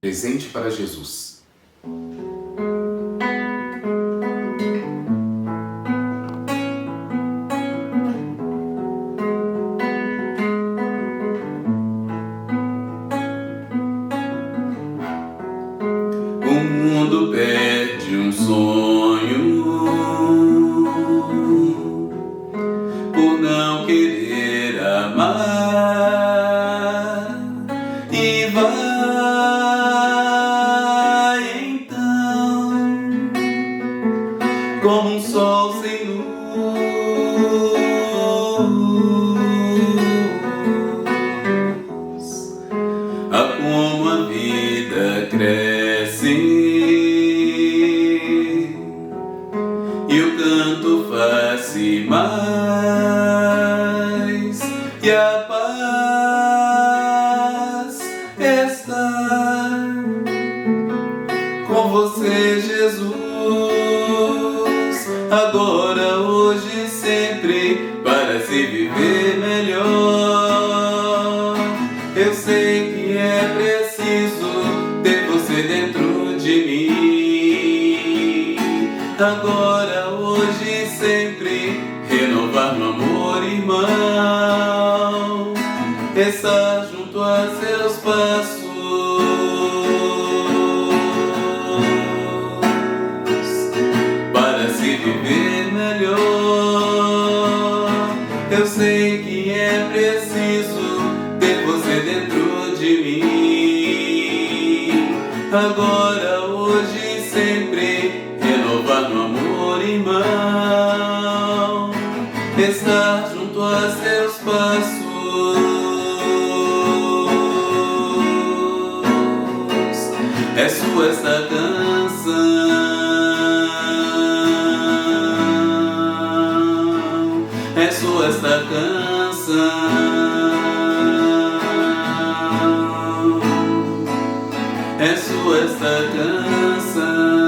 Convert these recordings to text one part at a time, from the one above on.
presente para Jesus. O mundo perde um sonho por não querer amar e vai então como um sol sem luz, a como a vida cresce e o canto faz-se mais e a paz está com você, Jesus, agora, hoje e sempre, para se viver melhor. Eu sei que é preciso ter você dentro de mim, agora, hoje e sempre, renovar no amor, irmão, estar junto a seus passos, para se viver melhor. Eu sei que é preciso ter você dentro de mim, agora, hoje e sempre, renovar no amor, irmão, estar junto a seus passos, é sua esta canção, é sua esta canção, é sua esta canção.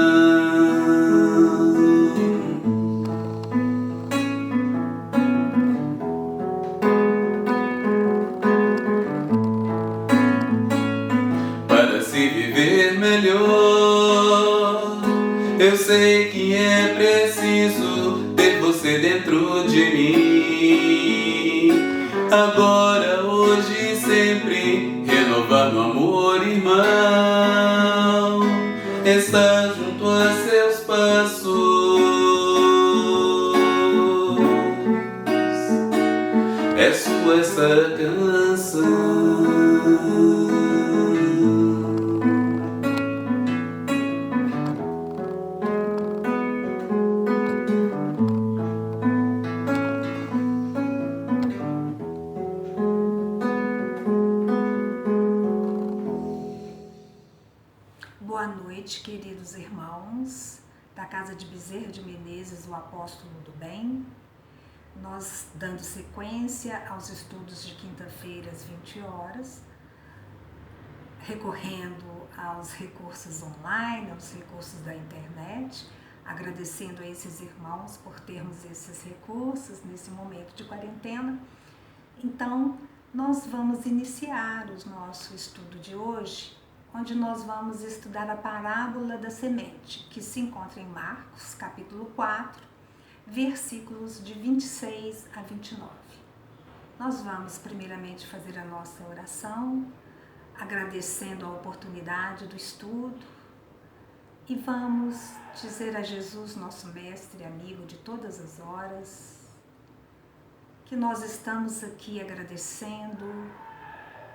Para se viver melhor, eu sei que é preciso ter você dentro de mim, agora, hoje e sempre, renovar no amor, irmão, estar junto a seus passos, é sua essa canção. Boa noite, queridos irmãos da Casa de Bezerra de Menezes, o Apóstolo do Bem. Nós dando sequência aos estudos de quinta-feira às 20 horas, recorrendo aos recursos online, aos recursos da internet, agradecendo a esses irmãos por termos esses recursos nesse momento de quarentena. Então, nós vamos iniciar o nosso estudo de hoje, onde nós vamos estudar a parábola da semente, que se encontra em Marcos, capítulo 4, versículos de 26 a 29. Nós vamos primeiramente fazer a nossa oração, agradecendo a oportunidade do estudo, e vamos dizer a Jesus, nosso mestre e amigo de todas as horas, que nós estamos aqui agradecendo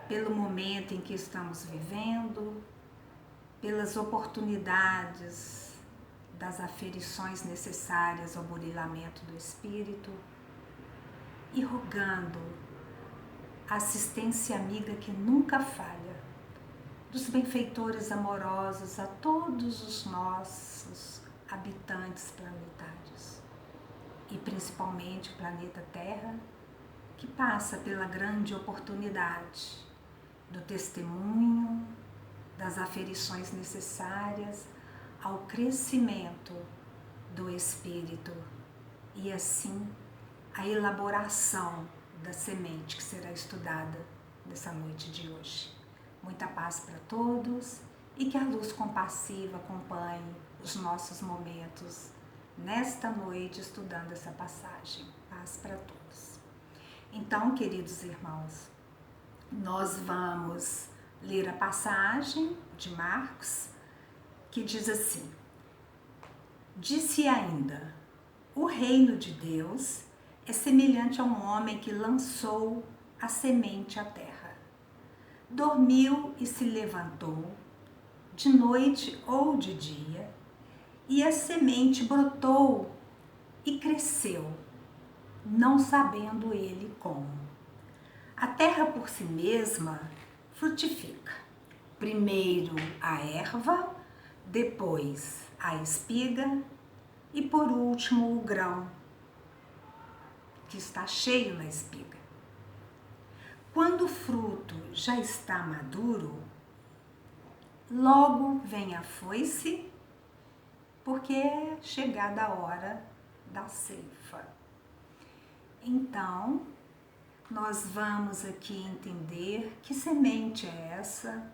pelo momento em que estamos vivendo, pelas oportunidades das aferições necessárias ao burilamento do espírito e rogando a assistência amiga que nunca falha dos benfeitores amorosos a todos os nossos habitantes planetários e principalmente o planeta Terra, que passa pela grande oportunidade do testemunho, das aferições necessárias ao crescimento do espírito e assim a elaboração da semente que será estudada nessa noite de hoje. Muita paz para todos e que a luz compassiva acompanhe os nossos momentos nesta noite estudando essa passagem. Paz para todos. Então, queridos irmãos, nós vamos ler a passagem de Marcos, que diz assim: disse ainda, o reino de Deus é semelhante a um homem que lançou a semente à terra. Dormiu e se levantou, de noite ou de dia, e a semente brotou e cresceu, não sabendo ele como. A terra por si mesma frutifica. Primeiro a erva, depois a espiga e por último o grão, que está cheio na espiga. Quando o fruto já está maduro, logo vem a foice, porque é chegada a hora da ceifa. Então, nós vamos aqui entender que semente é essa,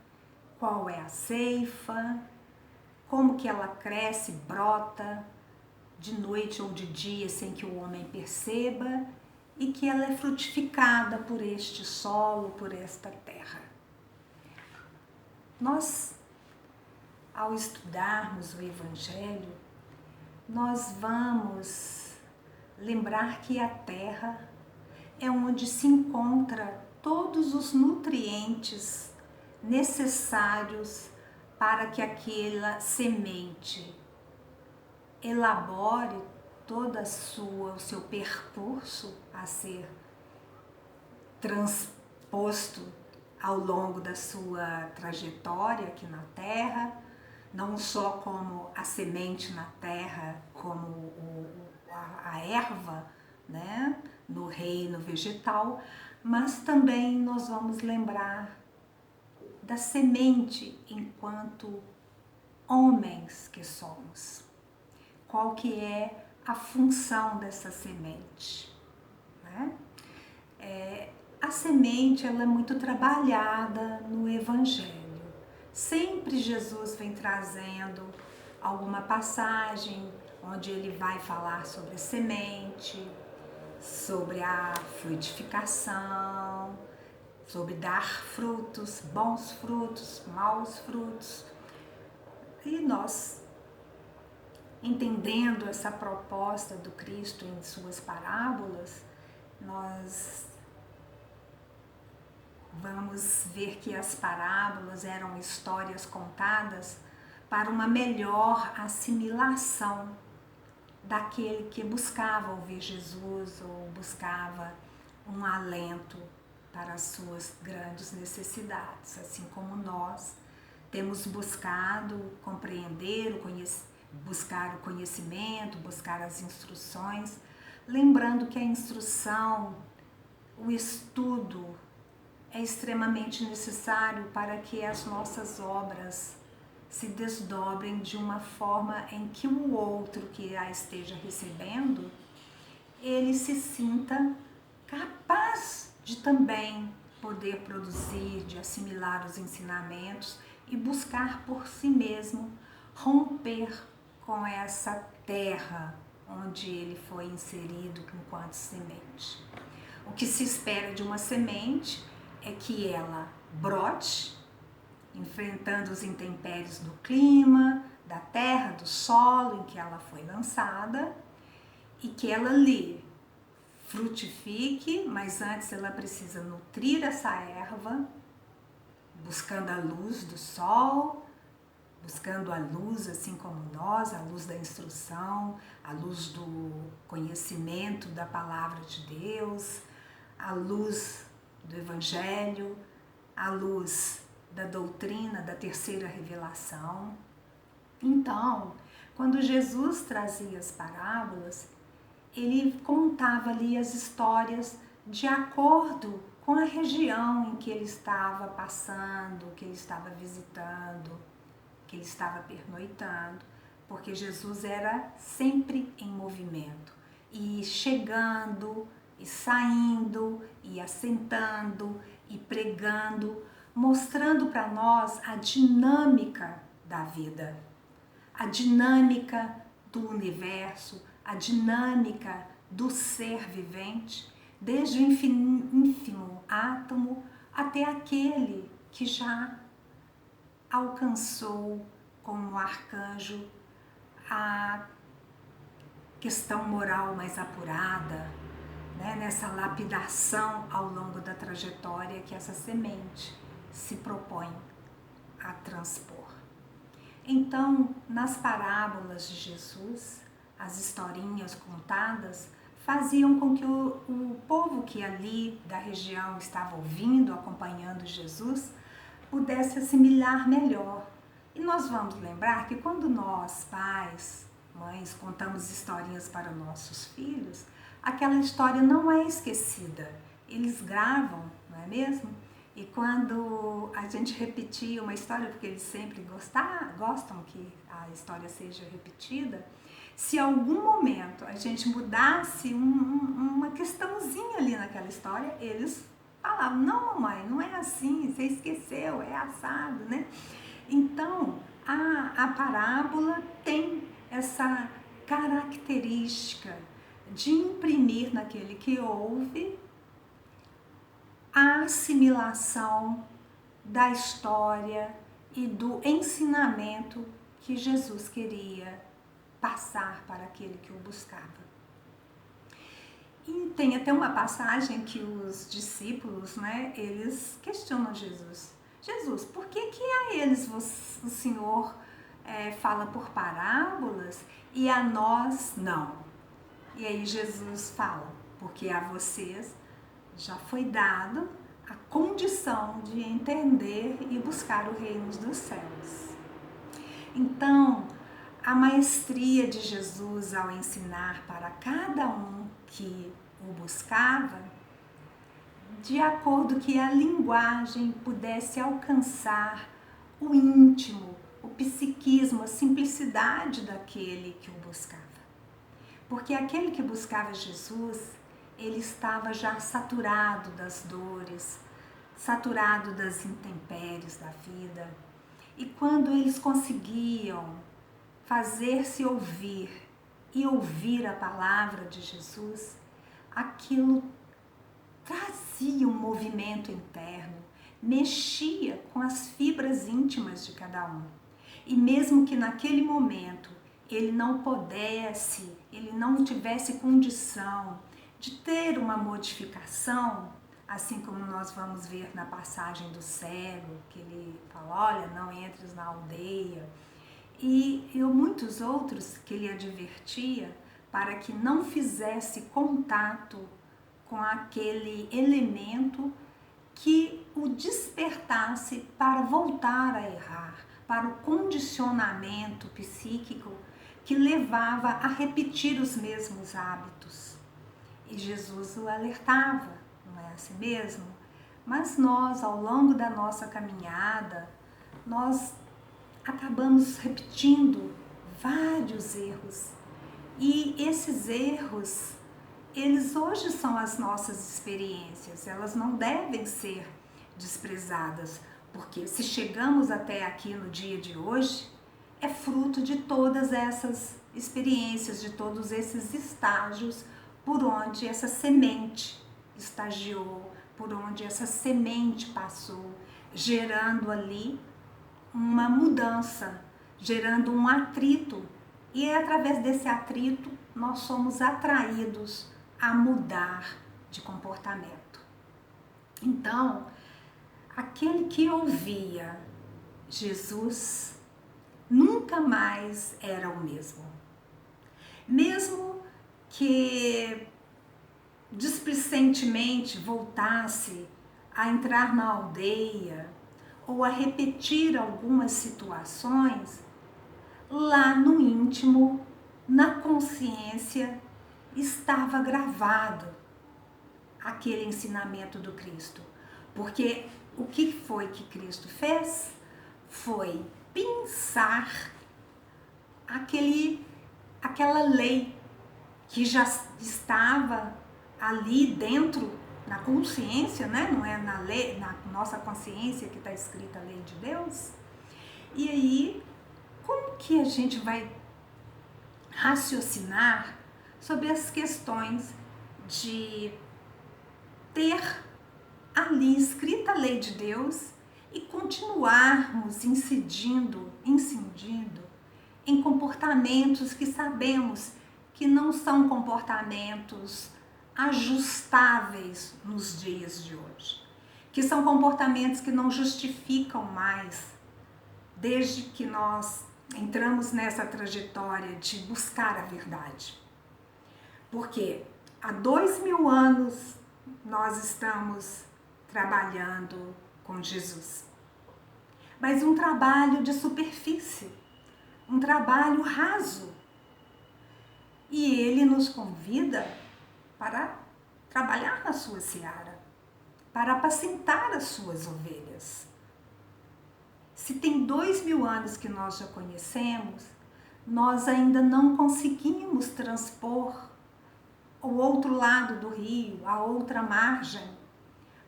qual é a ceifa, como que ela cresce, brota de noite ou de dia sem que o homem perceba e que ela é frutificada por este solo, por esta terra. Nós, ao estudarmos o Evangelho, nós vamos lembrar que a terra é onde se encontra todos os nutrientes necessários para que aquela semente elabore todo o seu percurso a ser transposto ao longo da sua trajetória aqui na Terra, não só como a semente na terra, como a erva, né, no reino vegetal, mas também nós vamos lembrar da semente enquanto homens que somos. Qual que é a função dessa semente, né? A semente ela é muito trabalhada no Evangelho. Sempre Jesus vem trazendo alguma passagem onde ele vai falar sobre a semente, sobre a frutificação, sobre dar frutos, bons frutos, maus frutos. E nós, entendendo essa proposta do Cristo em suas parábolas, nós vamos ver que as parábolas eram histórias contadas para uma melhor assimilação daquele que buscava ouvir Jesus ou buscava um alento para as suas grandes necessidades, assim como nós temos buscado compreender, buscar o conhecimento, buscar as instruções, lembrando que a instrução, o estudo é extremamente necessário para que as nossas obras se desdobrem de uma forma em que o outro que a esteja recebendo, ele se sinta capaz de também poder produzir, de assimilar os ensinamentos e buscar por si mesmo romper com essa terra onde ele foi inserido enquanto semente. O que se espera de uma semente é que ela brote, enfrentando os intempéries do clima, da terra, do solo em que ela foi lançada, e que ela lhe frutifique, mas antes ela precisa nutrir essa erva, buscando a luz do sol, buscando a luz, assim como nós, a luz da instrução, a luz do conhecimento da palavra de Deus, a luz do Evangelho, a luz da doutrina da terceira revelação. Então, quando Jesus trazia as parábolas, ele contava ali as histórias de acordo com a região em que ele estava passando, que ele estava visitando, que ele estava pernoitando, porque Jesus era sempre em movimento, e chegando, e saindo, e assentando, e pregando, mostrando para nós a dinâmica da vida, a dinâmica do universo, a dinâmica do ser vivente, desde o ínfimo átomo até aquele que já alcançou como arcanjo a questão moral mais apurada, né? Nessa lapidação ao longo da trajetória que essa semente se propõe a transpor. Então, nas parábolas de Jesus, as historinhas contadas faziam com que o povo que ali da região estava ouvindo, acompanhando Jesus, pudesse assimilar melhor. E nós vamos lembrar que quando nós, pais, mães, contamos historinhas para nossos filhos, aquela história não é esquecida. Eles gravam, não é mesmo? E quando a gente repetia uma história, porque eles sempre gostam que a história seja repetida, se algum momento a gente mudasse uma questãozinha ali naquela história, eles falavam, não mamãe, não é assim, você esqueceu, é assado, né? Então, a parábola tem essa característica de imprimir naquele que ouve a assimilação da história e do ensinamento que Jesus queria passar para aquele que o buscava. E tem até uma passagem que os discípulos, né, eles questionam Jesus. Jesus, por que a eles o Senhor fala por parábolas e a nós não? E aí Jesus fala, porque a vocês já foi dado a condição de entender e buscar o reino dos céus. Então, a maestria de Jesus ao ensinar para cada um que o buscava, de acordo que a linguagem pudesse alcançar o íntimo, o psiquismo, a simplicidade daquele que o buscava. Porque aquele que buscava Jesus, ele estava já saturado das dores, saturado das intempéries da vida. E quando eles conseguiam fazer-se ouvir e ouvir a palavra de Jesus, aquilo trazia um movimento interno, mexia com as fibras íntimas de cada um. E mesmo que naquele momento ele não tivesse condição de ter uma modificação, assim como nós vamos ver na passagem do cego, que ele fala, olha, não entres na aldeia, e muitos outros que ele advertia para que não fizesse contato com aquele elemento que o despertasse para voltar a errar, para o condicionamento psíquico que levava a repetir os mesmos hábitos. E Jesus o alertava, não é assim mesmo? Mas nós, ao longo da nossa caminhada, nós acabamos repetindo vários erros. E esses erros, eles hoje são as nossas experiências, elas não devem ser desprezadas, porque se chegamos até aqui no dia de hoje, é fruto de todas essas experiências, de todos esses estágios por onde essa semente estagiou, por onde essa semente passou, gerando ali uma mudança, gerando um atrito. E através desse atrito, nós somos atraídos a mudar de comportamento. Então, aquele que ouvia Jesus nunca mais era o mesmo. Mesmo que displicentemente voltasse a entrar na aldeia ou a repetir algumas situações, lá no íntimo, na consciência, estava gravado aquele ensinamento do Cristo. Porque o que foi que Cristo fez? Foi pensar aquela lei que já estava ali dentro na consciência, né? Não é na lei, na nossa consciência que está escrita a lei de Deus. E aí, como que a gente vai raciocinar sobre as questões de ter ali escrita a lei de Deus e continuarmos incidindo em comportamentos que sabemos que não são comportamentos ajustáveis nos dias de hoje, que são comportamentos que não justificam mais, desde que nós entramos nessa trajetória de buscar a verdade. Porque há 2000 anos nós estamos trabalhando com Jesus, mas um trabalho de superfície, um trabalho raso. E ele nos convida para trabalhar na sua seara, para apacentar as suas ovelhas. Se tem 2000 anos que nós já conhecemos, nós ainda não conseguimos transpor o outro lado do rio, a outra margem,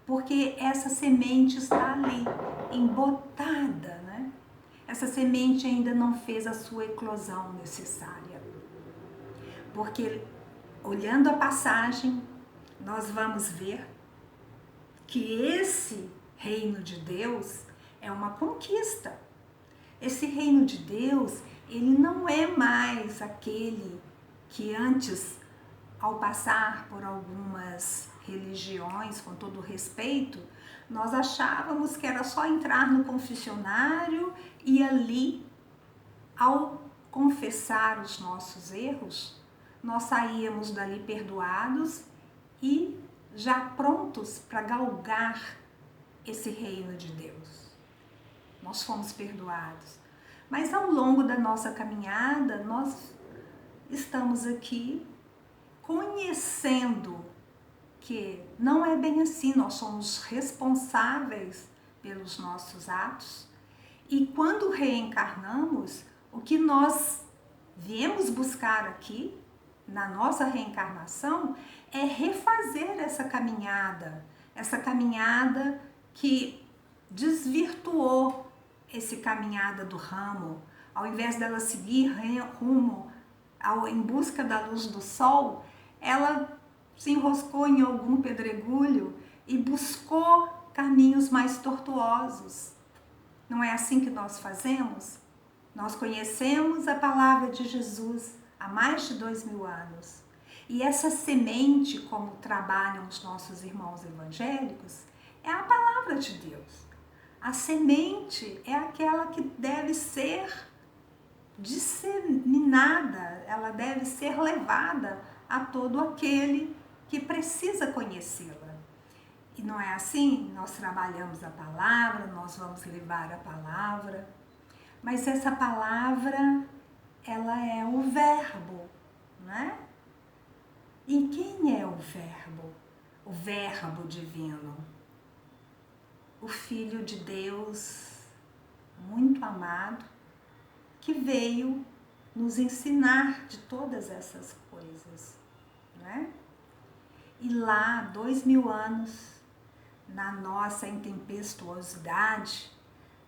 porque essa semente está ali, embotada, né? Essa semente ainda não fez a sua eclosão necessária. Porque, olhando a passagem, nós vamos ver que esse reino de Deus é uma conquista. Esse reino de Deus, ele não é mais aquele que antes, ao passar por algumas religiões, com todo respeito, nós achávamos que era só entrar no confessionário e ali, ao confessar os nossos erros, nós saíamos dali perdoados e já prontos para galgar esse reino de Deus. Nós fomos perdoados, mas ao longo da nossa caminhada, nós estamos aqui conhecendo que não é bem assim, nós somos responsáveis pelos nossos atos e quando reencarnamos, o que nós viemos buscar aqui, na nossa reencarnação, é refazer essa caminhada que desvirtuou esse caminhada do ramo, ao invés dela seguir rumo em busca da luz do sol, ela se enroscou em algum pedregulho e buscou caminhos mais tortuosos. Não é assim que nós fazemos? Nós conhecemos a palavra de Jesus há mais de 2000 anos. E essa semente, como trabalham os nossos irmãos evangélicos, é a palavra de Deus. A semente é aquela que deve ser disseminada, ela deve ser levada a todo aquele que precisa conhecê-la. E não é assim? Nós trabalhamos a palavra, nós vamos levar a palavra, mas essa palavra, ela é o verbo, né? E quem é o verbo? O verbo divino. O Filho de Deus, muito amado, que veio nos ensinar de todas essas coisas, né? E lá, 2000 anos, na nossa intempestuosidade,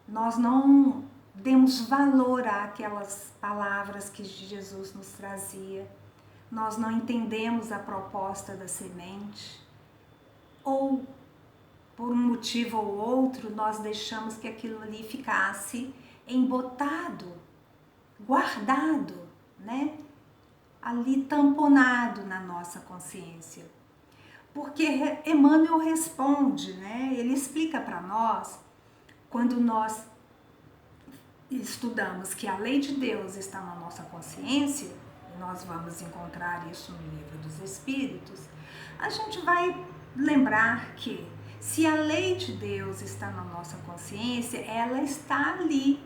nós não demos valor àquelas palavras que Jesus nos trazia, nós não entendemos a proposta da semente, ou por um motivo ou outro, nós deixamos que aquilo ali ficasse embotado, guardado, né? Ali tamponado na nossa consciência. Porque Emmanuel responde, né? Ele explica para nós, quando nós estudamos que a lei de Deus está na nossa consciência, e nós vamos encontrar isso no Livro dos Espíritos, a gente vai lembrar que se a lei de Deus está na nossa consciência, ela está ali,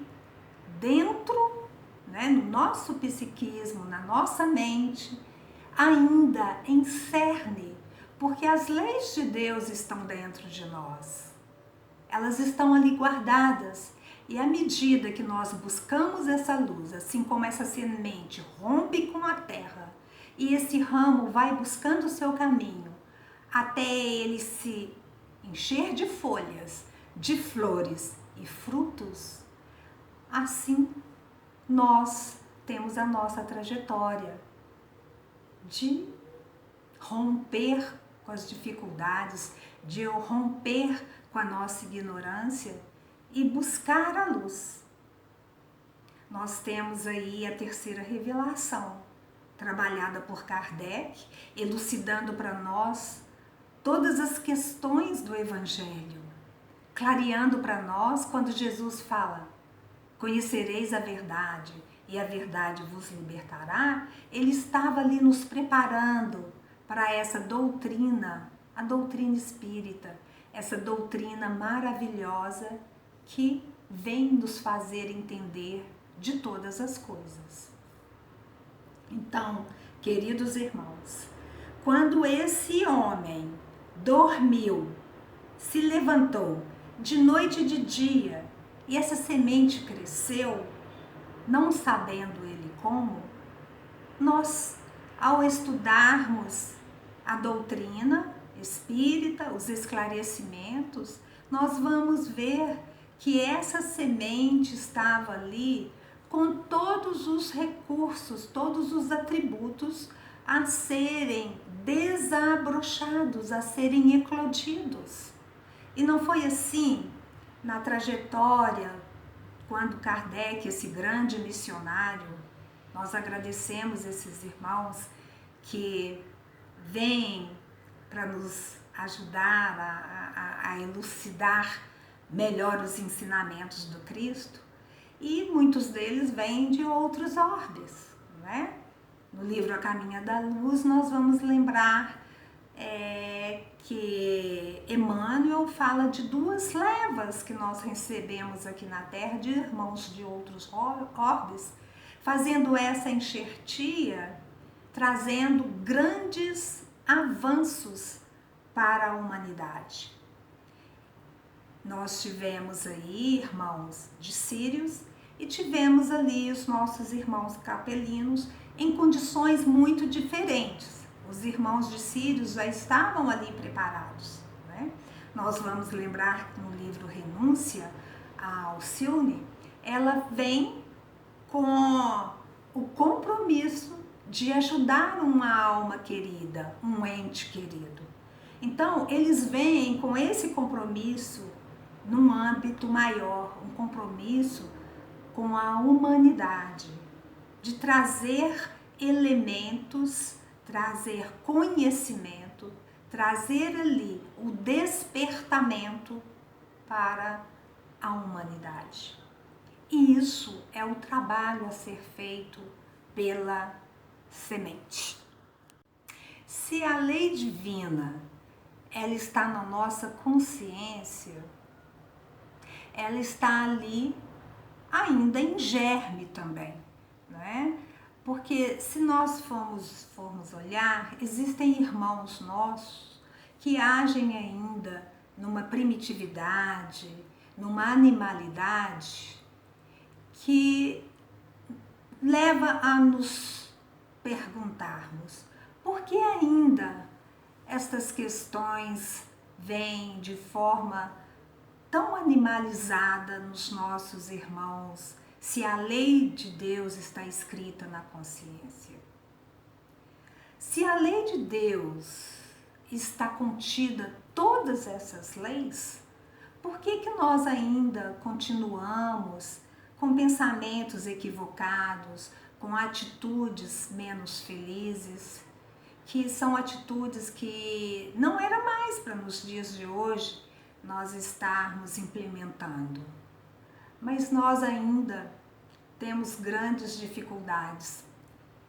dentro, né, no nosso psiquismo, na nossa mente, ainda em cerne, porque as leis de Deus estão dentro de nós. Elas estão ali guardadas. E à medida que nós buscamos essa luz, assim como essa semente rompe com a terra, e esse ramo vai buscando o seu caminho, até ele se encher de folhas, de flores e frutos, assim nós temos a nossa trajetória de romper com as dificuldades, de romper com a nossa ignorância e buscar a luz. Nós temos aí a terceira revelação, trabalhada por Kardec, elucidando para nós todas as questões do Evangelho, clareando para nós quando Jesus fala: conhecereis a verdade e a verdade vos libertará. Ele estava ali nos preparando para essa doutrina, a doutrina espírita, essa doutrina maravilhosa que vem nos fazer entender de todas as coisas. Então, queridos irmãos, quando esse homem dormiu, se levantou de noite e de dia, e essa semente cresceu, não sabendo ele como, nós, ao estudarmos a doutrina espírita, os esclarecimentos, nós vamos ver que essa semente estava ali com todos os recursos, todos os atributos a serem desabrochados, a serem eclodidos. E não foi assim na trajetória, quando Kardec, esse grande missionário, nós agradecemos esses irmãos que vêm para nos ajudar a elucidar melhor os ensinamentos do Cristo, e muitos deles vêm de outros orbes, né? No livro A Caminho da Luz nós vamos lembrar que Emmanuel fala de duas levas que nós recebemos aqui na Terra, de irmãos de outros orbes, fazendo essa enxertia, trazendo grandes avanços para a humanidade. Nós tivemos aí irmãos de Sírios e tivemos ali os nossos irmãos capelinos em condições muito diferentes. Os irmãos de Sírios já estavam ali preparados, né? Nós vamos lembrar que no livro Renúncia, a Alcione, ela vem com o compromisso de ajudar uma alma querida, um ente querido. Então, eles vêm com esse compromisso num âmbito maior, um compromisso com a humanidade, de trazer elementos, trazer conhecimento, trazer ali o despertamento para a humanidade. E isso é o trabalho a ser feito pela semente. Se a lei divina ela está na nossa consciência, ela está ali ainda em germe também, né? Porque se nós formos olhar, existem irmãos nossos que agem ainda numa primitividade, numa animalidade que leva a nos perguntarmos por que ainda estas questões vêm de forma tão animalizada nos nossos irmãos, se a lei de Deus está escrita na consciência. Se a lei de Deus está contida todas essas leis, por que nós ainda continuamos com pensamentos equivocados, com atitudes menos felizes, que são atitudes que não era mais para nos dias de hoje nós estarmos implementando? Mas nós ainda temos grandes dificuldades.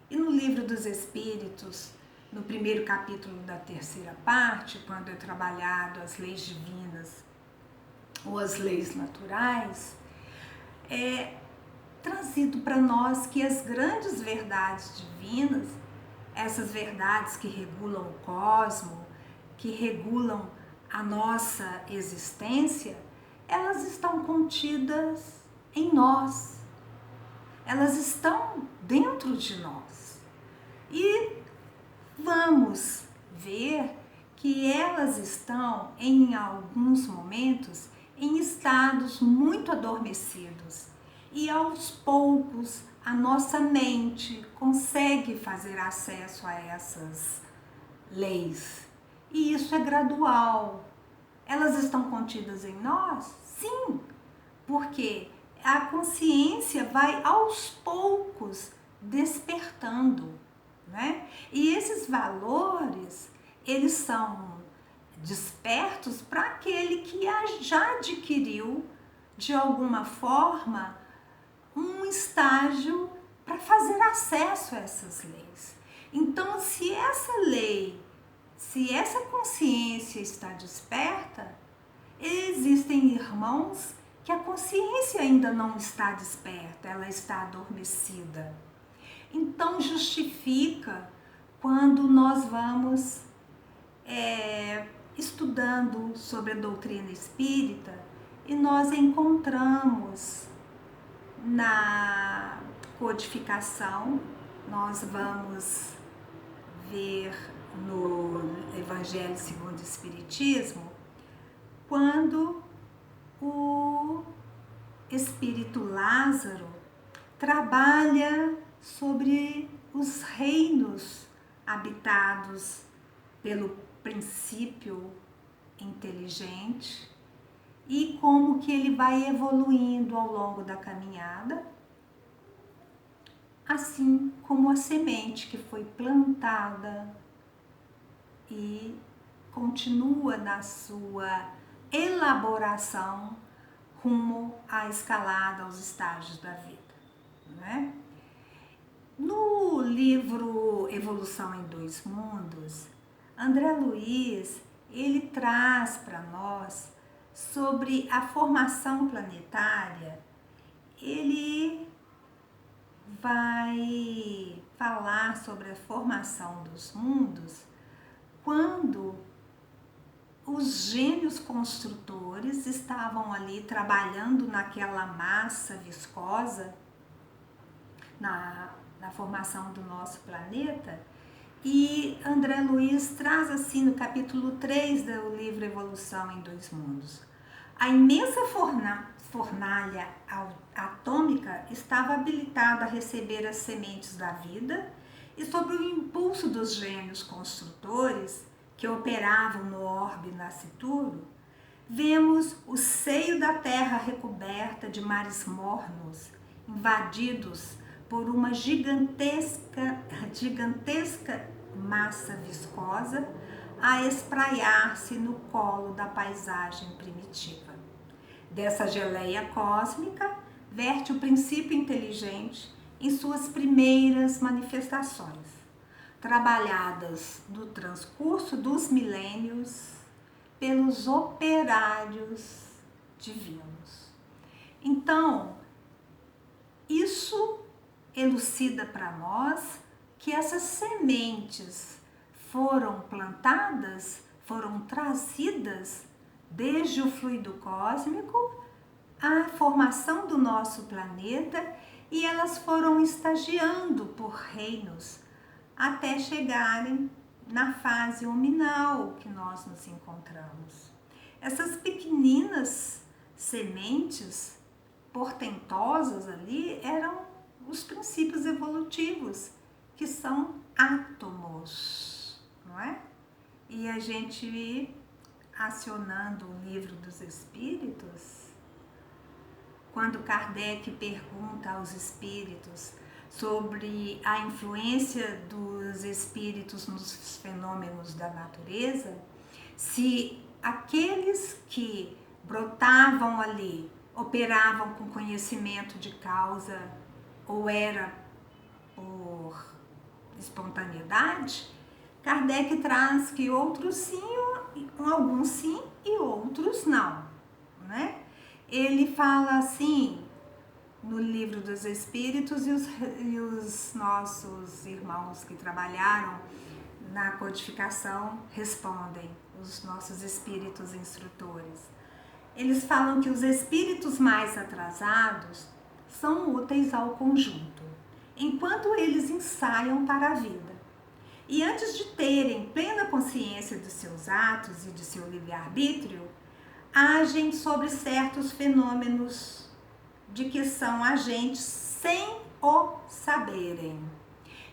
E no Livro dos Espíritos, no primeiro capítulo da terceira parte, quando é trabalhado as leis divinas ou as leis naturais, é trazido para nós que as grandes verdades divinas, essas verdades que regulam o cosmo, que regulam a nossa existência, elas estão contidas em nós, elas estão dentro de nós. E vamos ver que elas estão, em alguns momentos, em estados muito adormecidos. E aos poucos, a nossa mente consegue fazer acesso a essas leis. E isso é gradual. Elas estão contidas em nós? Sim, porque a consciência vai aos poucos despertando, né? E esses valores, eles são despertos para aquele que já adquiriu, de alguma forma, um estágio para fazer acesso a essas leis. Então, se essa lei, se essa consciência está desperta, existem irmãos que a consciência ainda não está desperta, ela está adormecida. Então, justifica quando nós vamos estudando sobre a doutrina espírita e nós encontramos na codificação, nós vamos ver no Evangelho segundo o Espiritismo, quando o Espírito Lázaro trabalha sobre os reinos habitados pelo princípio inteligente e como que ele vai evoluindo ao longo da caminhada, assim como a semente que foi plantada e continua na sua elaboração rumo à escalada aos estágios da vida, né? No livro Evolução em Dois Mundos, André Luiz, ele traz para nós sobre a formação planetária. Ele vai falar sobre a formação dos mundos quando os gênios construtores estavam ali trabalhando naquela massa viscosa, na formação do nosso planeta. E André Luiz traz assim no capítulo 3 do livro Evolução em Dois Mundos. A imensa fornalha atômica estava habilitada a receber as sementes da vida e sob o impulso dos gênios construtores que operavam no orbe nascituro, vemos o seio da terra recoberta de mares mornos, invadidos por uma gigantesca massa viscosa a espraiar-se no colo da paisagem primitiva. Dessa geleia cósmica, verte o princípio inteligente em suas primeiras manifestações, trabalhadas no transcurso dos milênios pelos operários divinos. Então, isso elucida para nós que essas sementes foram plantadas, foram trazidas desde o fluido cósmico à formação do nosso planeta e elas foram estagiando por reinos até chegarem na fase luminal que nós nos encontramos. Essas pequeninas sementes portentosas ali eram os princípios evolutivos, que são átomos, não é? E a gente, acionando o Livro dos Espíritos, quando Kardec pergunta aos espíritos sobre a influência dos espíritos nos fenômenos da natureza, se aqueles que brotavam ali operavam com conhecimento de causa ou era por espontaneidade, Kardec traz que outros sim, alguns sim e outros não, né? Ele fala assim no Livro dos Espíritos e os nossos irmãos que trabalharam na codificação respondem, os nossos espíritos instrutores. Eles falam que os espíritos mais atrasados são úteis ao conjunto, enquanto eles ensaiam para a vida. E antes de terem plena consciência dos seus atos e de seu livre-arbítrio, agem sobre certos fenômenos de que são agentes sem o saberem.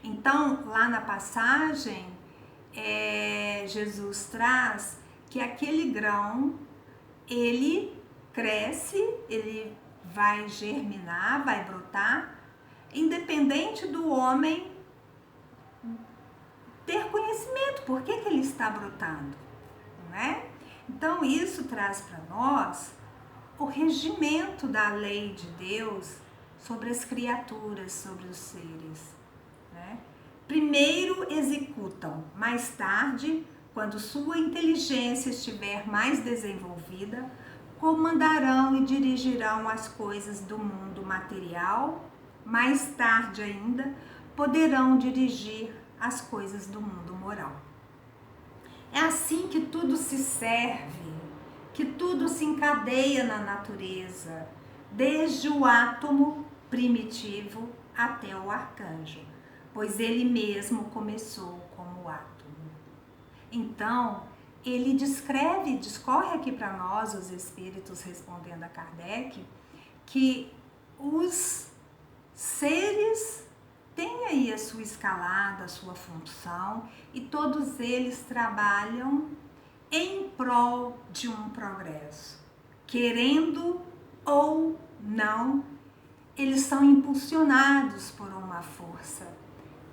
Então, lá na passagem, Jesus traz que aquele grão, ele cresce, ele vai germinar, vai brotar, independente do homem ter conhecimento, por que ele está brotando, não é? Então isso traz para nós o regimento da lei de Deus sobre as criaturas, sobre os seres, né? Primeiro executam, mais tarde, quando sua inteligência estiver mais desenvolvida, comandarão e dirigirão as coisas do mundo material, mais tarde ainda, poderão dirigir as coisas do mundo moral. É assim que tudo se serve, que tudo se encadeia na natureza, desde o átomo primitivo até o arcanjo, pois ele mesmo começou como átomo. Então, ele discorre aqui para nós, os espíritos respondendo a Kardec, que os seres têm aí a sua escalada, a sua função, e todos eles trabalham em prol de um progresso. Querendo ou não, eles são impulsionados por uma força,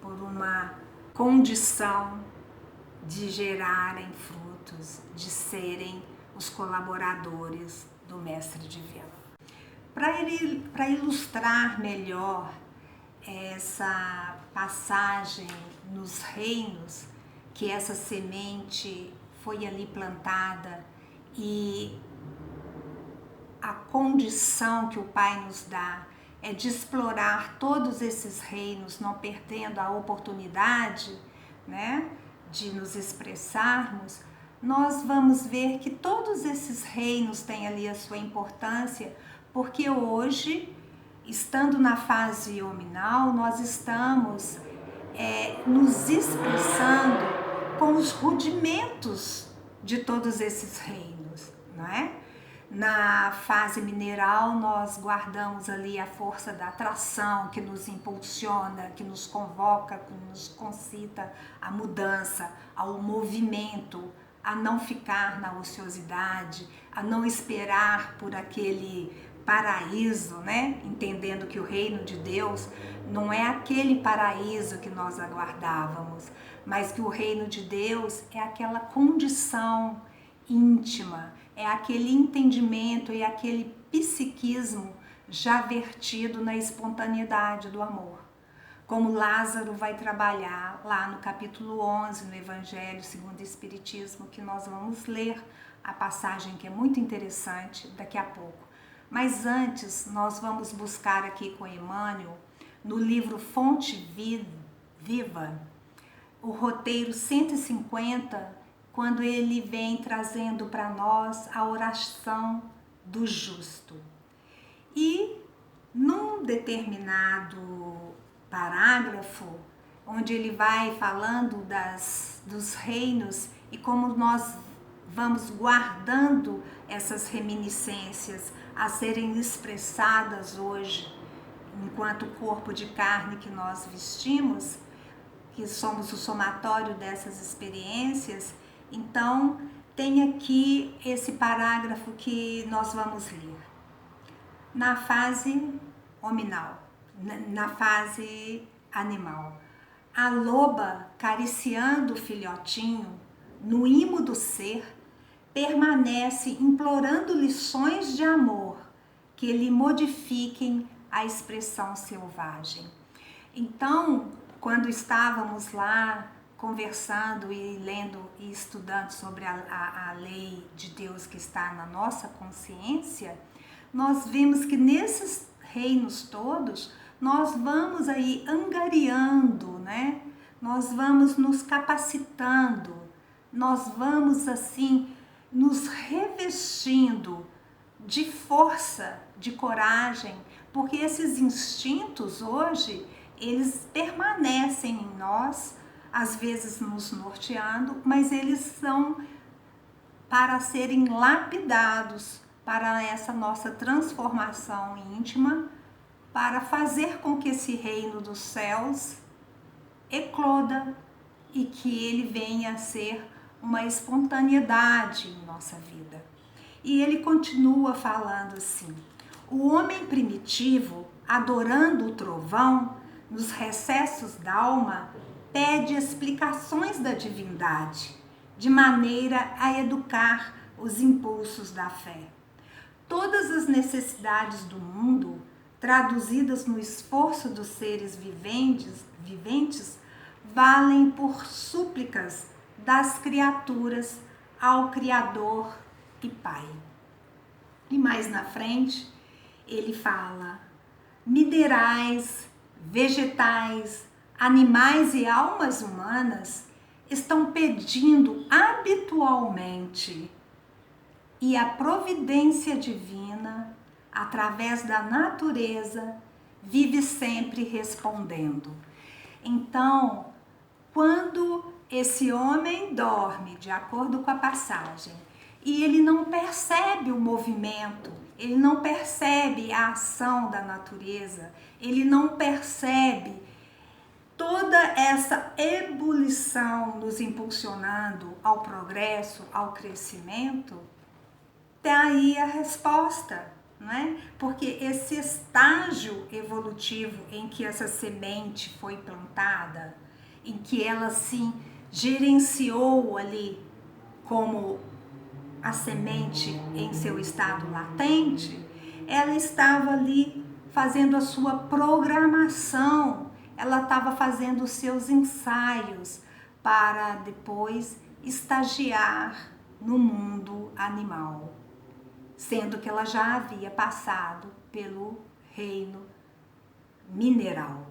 por uma condição de gerarem frutos, de serem os colaboradores do Mestre Divino. Para ilustrar melhor essa passagem nos reinos, que essa semente foi ali plantada e a condição que o Pai nos dá é de explorar todos esses reinos, não perdendo a oportunidade, né, de nos expressarmos, nós vamos ver que todos esses reinos têm ali a sua importância, porque hoje, estando na fase hominal, nós estamos nos expressando com os rudimentos de todos esses reinos, não é? Na fase mineral, nós guardamos ali a força da atração que nos impulsiona, que nos convoca, que nos concita à mudança, ao movimento, a não ficar na ociosidade, a não esperar por aquele paraíso, né? Entendendo que o reino de Deus não é aquele paraíso que nós aguardávamos, mas que o reino de Deus é aquela condição íntima, é aquele entendimento e aquele psiquismo já vertido na espontaneidade do amor. Como Lázaro vai trabalhar lá no capítulo 11, no Evangelho segundo o Espiritismo, que nós vamos ler a passagem que é muito interessante daqui a pouco. Mas antes, nós vamos buscar aqui com Emmanuel, no livro Fonte Viva, o roteiro 150, quando ele vem trazendo para nós a oração do justo. E num determinado parágrafo, onde ele vai falando dos reinos e como nós vamos guardando essas reminiscências a serem expressadas hoje, enquanto corpo de carne que nós vestimos, que somos o somatório dessas experiências. Então, tem aqui esse parágrafo que nós vamos ler. Na fase hominal, na fase animal, a loba, cariciando o filhotinho, no imo do ser, permanece implorando lições de amor que lhe modifiquem a expressão selvagem. Então, quando estávamos lá conversando e lendo e estudando sobre a lei de Deus que está na nossa consciência, nós vimos que nesses reinos todos, nós vamos aí angariando, né? Nós vamos nos capacitando, nós vamos assim nos revestindo de força, de coragem, porque esses instintos hoje, eles permanecem em nós, às vezes nos norteando, mas eles são para serem lapidados para essa nossa transformação íntima, para fazer com que esse reino dos céus ecloda e que ele venha a ser uma espontaneidade em nossa vida. E ele continua falando assim: o homem primitivo, adorando o trovão, nos recessos da alma, pede explicações da divindade, de maneira a educar os impulsos da fé. Todas as necessidades do mundo, traduzidas no esforço dos seres viventes, valem por súplicas das criaturas ao Criador e Pai. E mais na frente, ele fala: minerais, vegetais, animais e almas humanas estão pedindo habitualmente, e a providência divina, através da natureza, vive sempre respondendo. Então, quando esse homem dorme, de acordo com a passagem, e ele não percebe o movimento, ele não percebe a ação da natureza, ele não percebe toda essa ebulição nos impulsionando ao progresso, ao crescimento, tá aí a resposta, não é? Porque esse estágio evolutivo em que essa semente foi plantada, em que ela se gerenciou ali como a semente em seu estado latente, ela estava ali fazendo a sua programação, ela estava fazendo os seus ensaios para depois estagiar no mundo animal, sendo que ela já havia passado pelo reino mineral.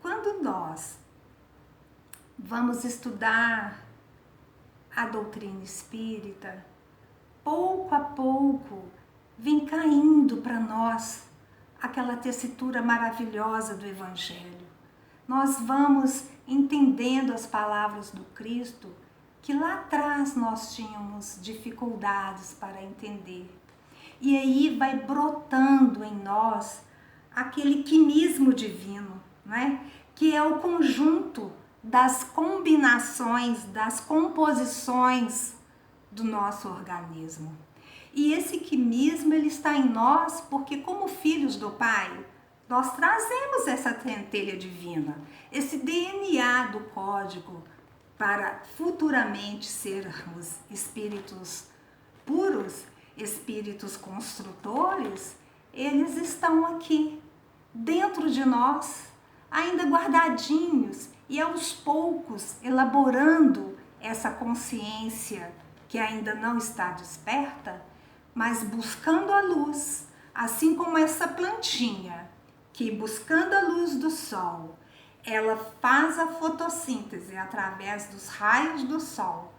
Quando nós vamos estudar a doutrina espírita, pouco a pouco vem caindo para nós aquela tessitura maravilhosa do Evangelho. Nós vamos entendendo as palavras do Cristo que lá atrás nós tínhamos dificuldades para entender. E aí vai brotando em nós aquele quimismo divino, né? Que é o conjunto das combinações, das composições do nosso organismo. E esse quimismo, ele está em nós porque, como filhos do Pai, nós trazemos essa centelha divina, esse DNA do código para futuramente sermos espíritos puros, espíritos construtores. Eles estão aqui, dentro de nós, ainda guardadinhos e aos poucos elaborando essa consciência que ainda não está desperta, mas buscando a luz, assim como essa plantinha que, buscando a luz do sol, ela faz a fotossíntese através dos raios do sol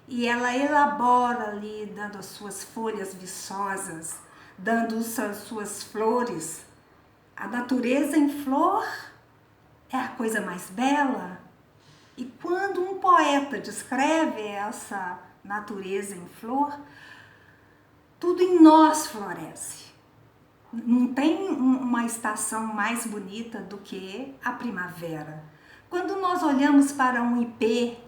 e ela elabora ali, dando as suas folhas viçosas, dando as suas flores. A natureza em flor é a coisa mais bela. E quando um poeta descreve essa natureza em flor, tudo em nós floresce. Não tem uma estação mais bonita do que a primavera. Quando nós olhamos para um ipê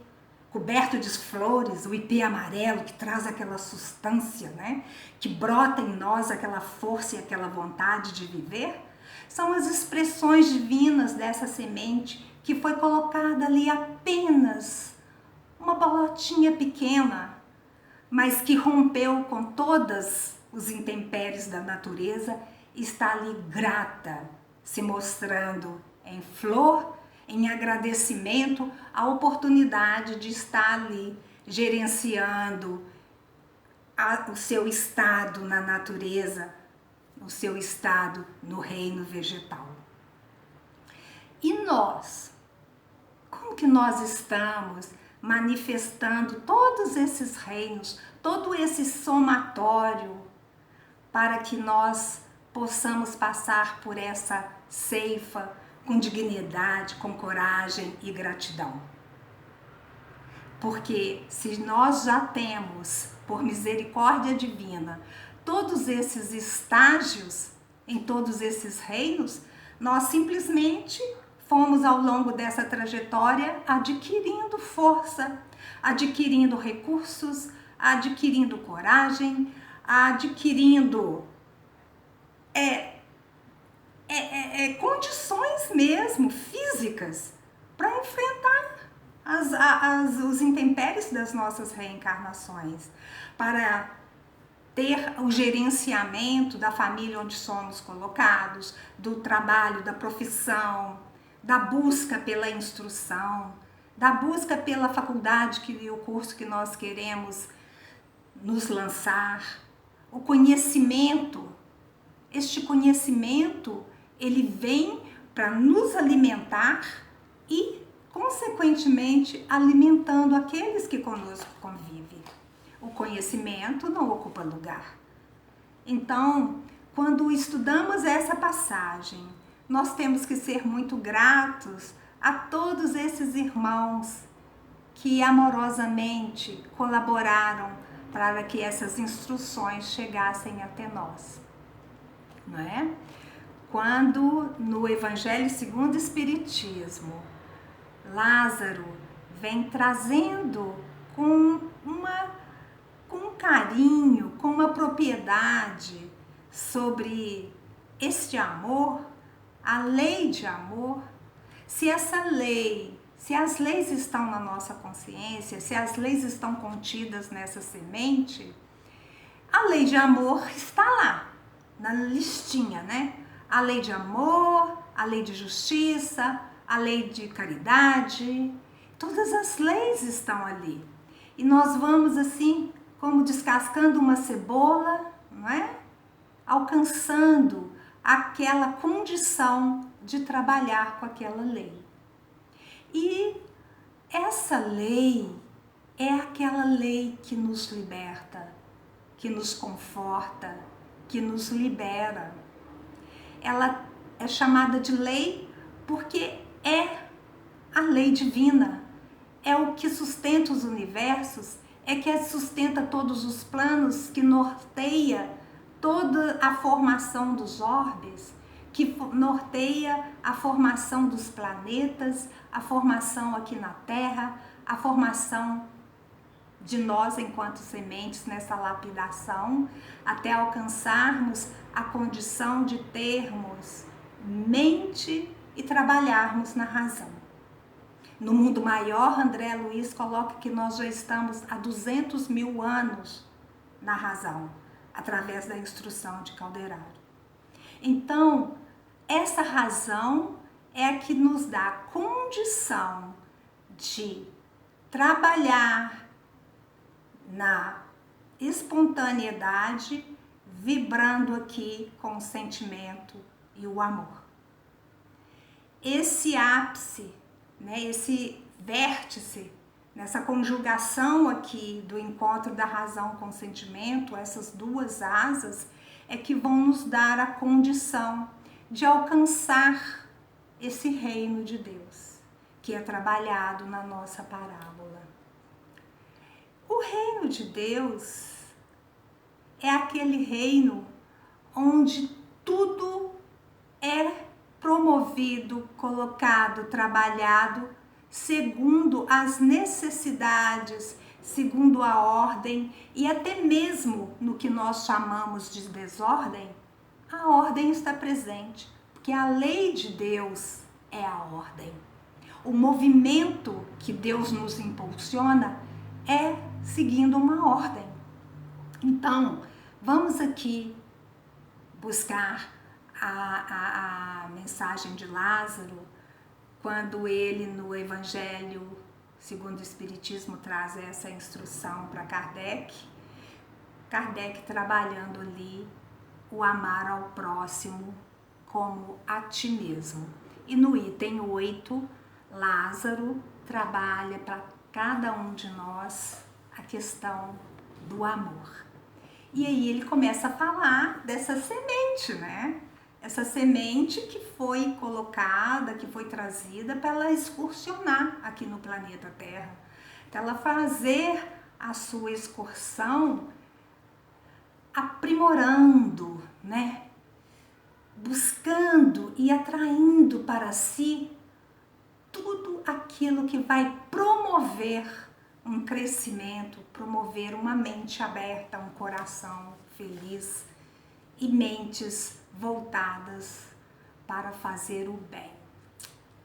coberto de flores, o ipê amarelo que traz aquela substância, né, que brota em nós aquela força e aquela vontade de viver, são as expressões divinas dessa semente que foi colocada ali apenas uma bolotinha pequena, mas que rompeu com todas os intempéries da natureza, está ali grata, se mostrando em flor, em agradecimento à oportunidade de estar ali gerenciando o seu estado na natureza, o seu estado no reino vegetal. E nós? Como que nós estamos manifestando todos esses reinos, todo esse somatório, para que nós possamos passar por essa ceifa, com dignidade, com coragem e gratidão. Porque se nós já temos, por misericórdia divina, todos esses estágios em todos esses reinos, nós simplesmente fomos ao longo dessa trajetória adquirindo força, adquirindo recursos, adquirindo coragem, adquirindo condições mesmo físicas para enfrentar os intempéries das nossas reencarnações, para ter o gerenciamento da família onde somos colocados, do trabalho, da profissão, da busca pela instrução, da busca pela faculdade e o curso que nós queremos nos lançar, o conhecimento. Este conhecimento, ele vem para nos alimentar e, consequentemente, alimentando aqueles que conosco convivem. O conhecimento não ocupa lugar. Então, quando estudamos essa passagem, nós temos que ser muito gratos a todos esses irmãos que amorosamente colaboraram para que essas instruções chegassem até nós, não é? Quando no Evangelho segundo o Espiritismo, Lázaro vem trazendo com um carinho, com uma propriedade sobre este amor, a lei de amor, se essa lei, se as leis estão na nossa consciência, se as leis estão contidas nessa semente, a lei de amor está lá, na listinha, né? A lei de amor, a lei de justiça, a lei de caridade, todas as leis estão ali. E nós vamos assim, como descascando uma cebola, não é? Alcançando aquela condição de trabalhar com aquela lei. E essa lei é aquela lei que nos liberta, que nos conforta, que nos libera. Ela é chamada de lei porque é a lei divina, é o que sustenta os universos, é que sustenta todos os planos, que norteia toda a formação dos orbes, que norteia a formação dos planetas, a formação aqui na Terra, a formação de nós enquanto sementes nessa lapidação, até alcançarmos a condição de termos mente e trabalharmos na razão. No mundo maior, André Luiz coloca que nós já estamos há 200 mil anos na razão, através da instrução de Calderaro. Então, essa razão é a que nos dá a condição de trabalhar na espontaneidade, vibrando aqui com o sentimento e o amor. Esse ápice, né, esse vértice, nessa conjugação aqui do encontro da razão com o sentimento, essas duas asas, é que vão nos dar a condição de alcançar esse reino de Deus, que é trabalhado na nossa parábola. O reino de Deus é aquele reino onde tudo é promovido, colocado, trabalhado segundo as necessidades, segundo a ordem, e até mesmo no que nós chamamos de desordem, a ordem está presente, porque a lei de Deus é a ordem. O movimento que Deus nos impulsiona é seguindo uma ordem. Então, vamos aqui buscar a mensagem de Lázaro, quando ele no Evangelho segundo o Espiritismo traz essa instrução para Kardec trabalhando ali o amar ao próximo como a ti mesmo. E no item 8, Lázaro trabalha para cada um de nós a questão do amor. E aí ele começa a falar dessa semente, né? essa semente que foi colocada, que foi trazida para ela excursionar aqui no planeta Terra, para ela fazer a sua excursão aprimorando, né? Buscando e atraindo para si tudo aquilo que vai promover um crescimento, promover uma mente aberta, um coração feliz e mentes voltadas para fazer o bem.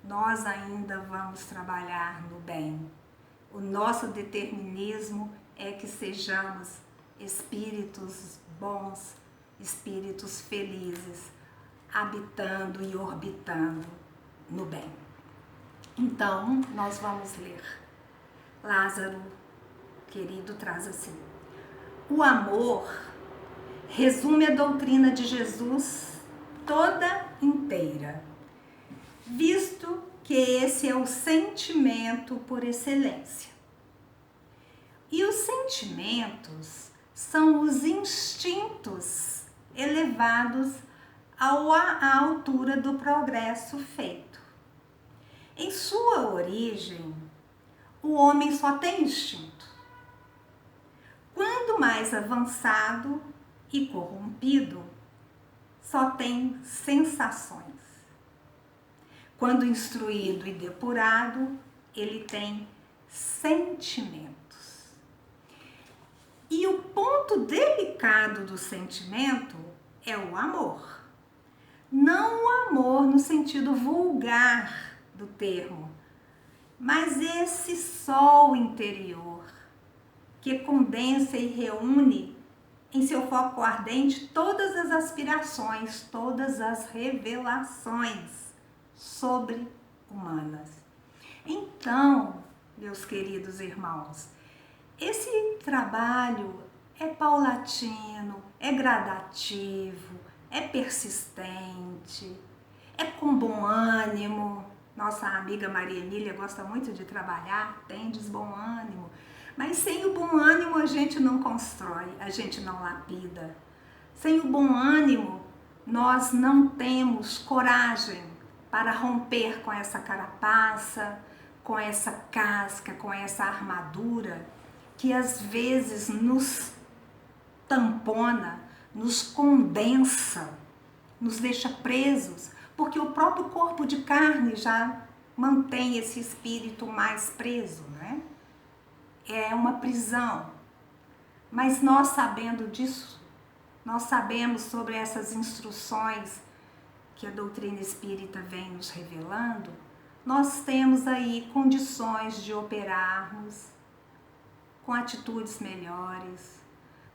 Nós ainda vamos trabalhar no bem. O nosso determinismo é que sejamos espíritos bons, espíritos felizes, habitando e orbitando no bem. Então, nós vamos ler. Lázaro, querido, traz assim: o amor resume a doutrina de Jesus toda inteira, visto que esse é o sentimento por excelência. E os sentimentos são os instintos elevados à altura do progresso feito. Em sua origem, o homem só tem instinto. Quando mais avançado e corrompido, só tem sensações. Quando instruído e depurado, ele tem sentimentos. E o ponto delicado do sentimento é o amor. Não o amor no sentido vulgar do termo, mas esse sol interior que condensa e reúne em seu foco ardente todas as aspirações, todas as revelações sobre-humanas. Então, meus queridos irmãos, esse trabalho é paulatino, é gradativo, é persistente, é com bom ânimo. Nossa amiga Maria Emília gosta muito de trabalhar, tendes bom ânimo. Mas sem o bom ânimo a gente não constrói, a gente não lapida. Sem o bom ânimo, nós não temos coragem para romper com essa carapaça, com essa casca, com essa armadura que às vezes nos tampona, nos condensa, nos deixa presos, porque o próprio corpo de carne já mantém esse espírito mais preso, né? É uma prisão. Mas nós sabendo disso, nós sabemos sobre essas instruções que a doutrina espírita vem nos revelando, nós temos aí condições de operarmos com atitudes melhores,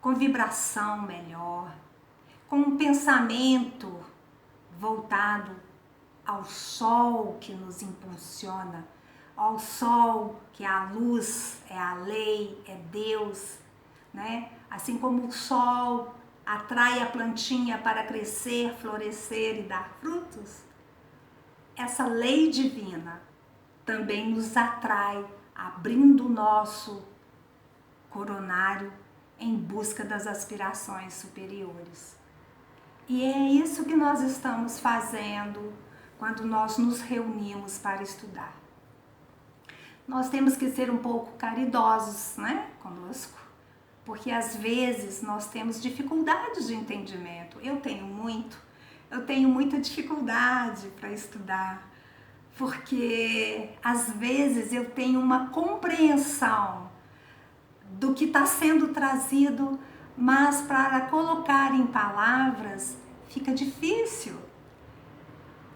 com vibração melhor, com um pensamento voltado ao sol que nos impulsiona, ao sol que é a luz, é a lei, é Deus, né? Assim como o sol atrai a plantinha para crescer, florescer e dar frutos, essa lei divina também nos atrai, abrindo o nosso coronário em busca das aspirações superiores. E é isso que nós estamos fazendo quando nós nos reunimos para estudar. Nós temos que ser um pouco caridosos, né, conosco, porque às vezes nós temos dificuldades de entendimento. Eu tenho muita dificuldade para estudar, porque às vezes eu tenho uma compreensão do que está sendo trazido, mas para colocar em palavras fica difícil.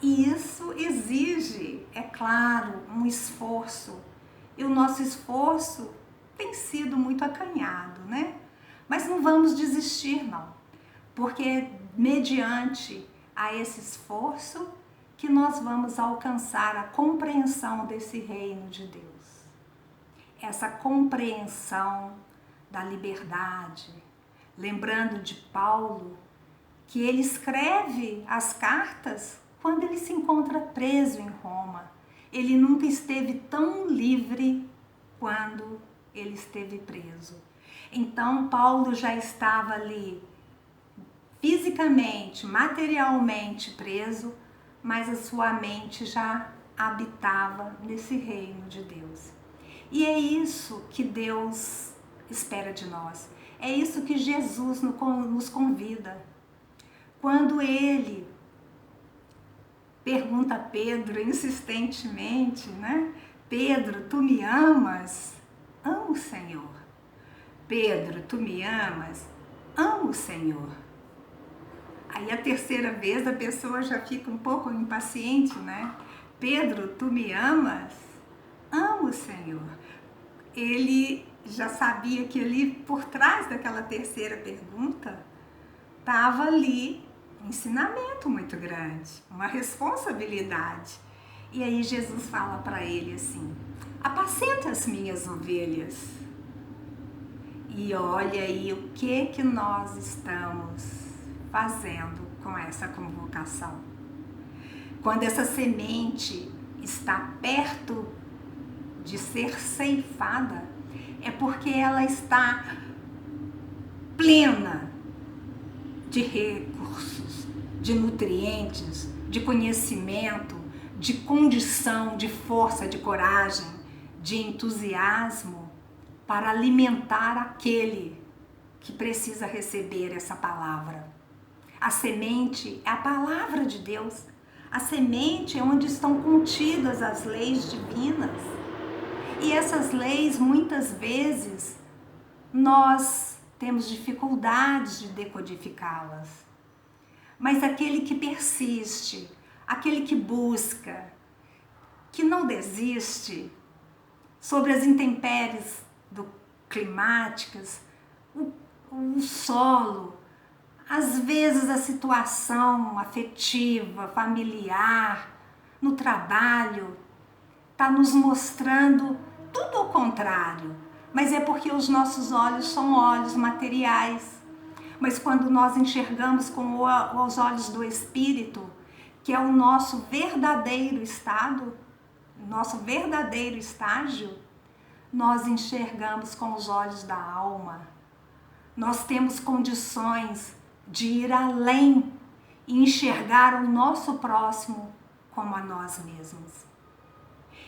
E isso exige, é claro, um esforço. E o nosso esforço tem sido muito acanhado, né? Mas não vamos desistir, não. Porque mediante a esse esforço que nós vamos alcançar a compreensão desse reino de Deus. Essa compreensão da liberdade. Lembrando de Paulo, que ele escreve as cartas quando ele se encontra preso em Roma. Ele nunca esteve tão livre quando ele esteve preso. Então, Paulo já estava ali fisicamente, materialmente preso, mas a sua mente já habitava nesse reino de Deus. E é isso que Deus espera de nós. É isso que Jesus nos convida. Quando ele pergunta a Pedro insistentemente, né? Pedro, tu me amas? Amo o Senhor. Pedro, tu me amas? Amo o Senhor. Aí a terceira vez a pessoa já fica um pouco impaciente, né? Pedro, tu me amas? Amo o Senhor. Ele já sabia que ali por trás daquela terceira pergunta estava ali um ensinamento muito grande, uma responsabilidade. E aí Jesus fala para ele assim: apacenta as minhas ovelhas. E olha aí o que nós estamos fazendo com essa convocação. Quando essa semente está perto de ser ceifada, é porque ela está plena de recursos, de nutrientes, de conhecimento, de condição, de força, de coragem, de entusiasmo para alimentar aquele que precisa receber essa palavra. A semente é a palavra de Deus. A semente é onde estão contidas as leis divinas. E essas leis, muitas vezes, nós temos dificuldades de decodificá-las. Mas aquele que persiste, aquele que busca, que não desiste sobre as intempéries climáticas, o solo, às vezes a situação afetiva, familiar, no trabalho, está nos mostrando tudo o contrário. Mas é porque os nossos olhos são olhos materiais. Mas quando nós enxergamos com os olhos do Espírito, que é o nosso verdadeiro estado, nosso verdadeiro estágio, nós enxergamos com os olhos da alma. Nós temos condições de ir além e enxergar o nosso próximo como a nós mesmos.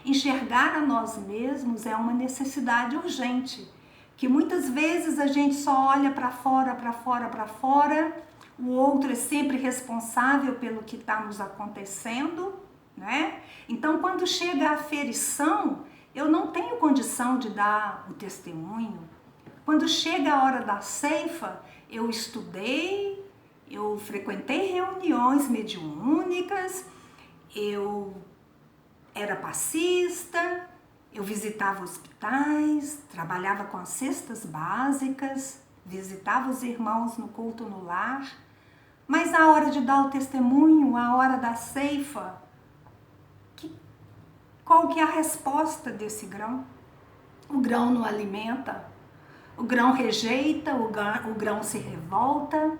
Enxergar a nós mesmos é uma necessidade urgente, que muitas vezes a gente só olha para fora, para fora, para fora, o outro é sempre responsável pelo que está nos acontecendo, né? Então, quando chega a aferição, eu não tenho condição de dar o testemunho. Quando chega a hora da ceifa, eu estudei, eu frequentei reuniões mediúnicas, eu era passista, eu visitava hospitais, trabalhava com as cestas básicas, visitava os irmãos no culto no lar, mas a hora de dar o testemunho, a hora da ceifa, qual que é a resposta desse grão? O grão não alimenta, o grão rejeita, o grão se revolta,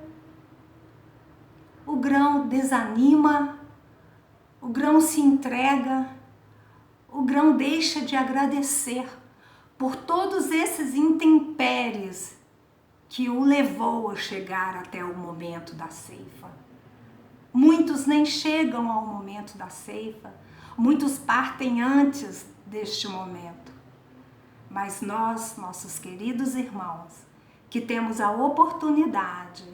o grão desanima, o grão se entrega, o grão deixa de agradecer por todos esses intempéries que o levou a chegar até o momento da ceifa. Muitos nem chegam ao momento da ceifa, muitos partem antes deste momento. Mas nós, nossos queridos irmãos, que temos a oportunidade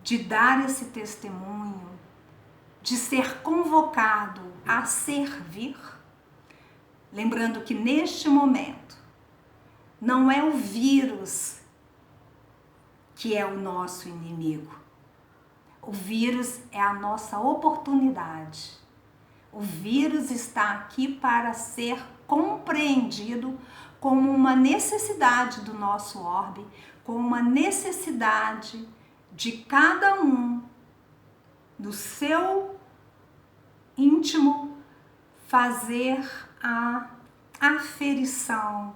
de dar esse testemunho, de ser convocado a servir, lembrando que neste momento não é o vírus que é o nosso inimigo. O vírus é a nossa oportunidade. O vírus está aqui para ser compreendido como uma necessidade do nosso orbe, como uma necessidade de cada um, no seu íntimo, fazer a aferição,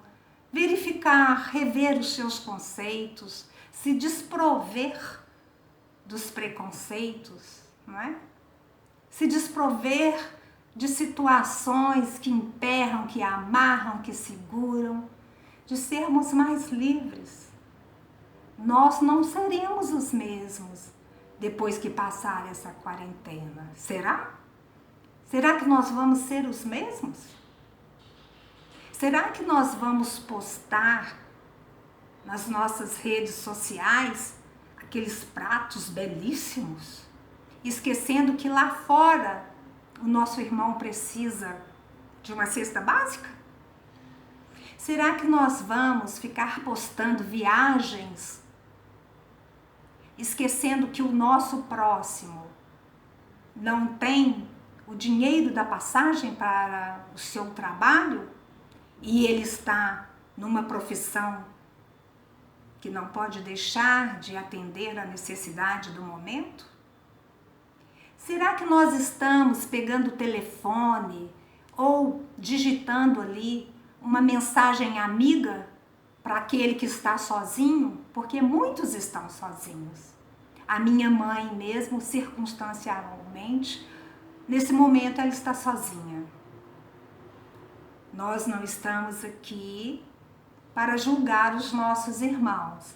verificar, rever os seus conceitos, se desprover dos preconceitos, não é? Se desprover de situações que emperram, que amarram, que seguram, de sermos mais livres. Nós não seremos os mesmos depois que passar essa quarentena? Será? Será que nós vamos ser os mesmos? Será que nós vamos postar nas nossas redes sociais aqueles pratos belíssimos, esquecendo que lá fora o nosso irmão precisa de uma cesta básica? Será que nós vamos ficar postando viagens, esquecendo que o nosso próximo não tem o dinheiro da passagem para o seu trabalho e ele está numa profissão que não pode deixar de atender a necessidade do momento? Será que nós estamos pegando o telefone ou digitando ali uma mensagem amiga para aquele que está sozinho? Porque muitos estão sozinhos. A minha mãe mesmo, circunstancialmente, nesse momento ela está sozinha. Nós não estamos aqui para julgar os nossos irmãos,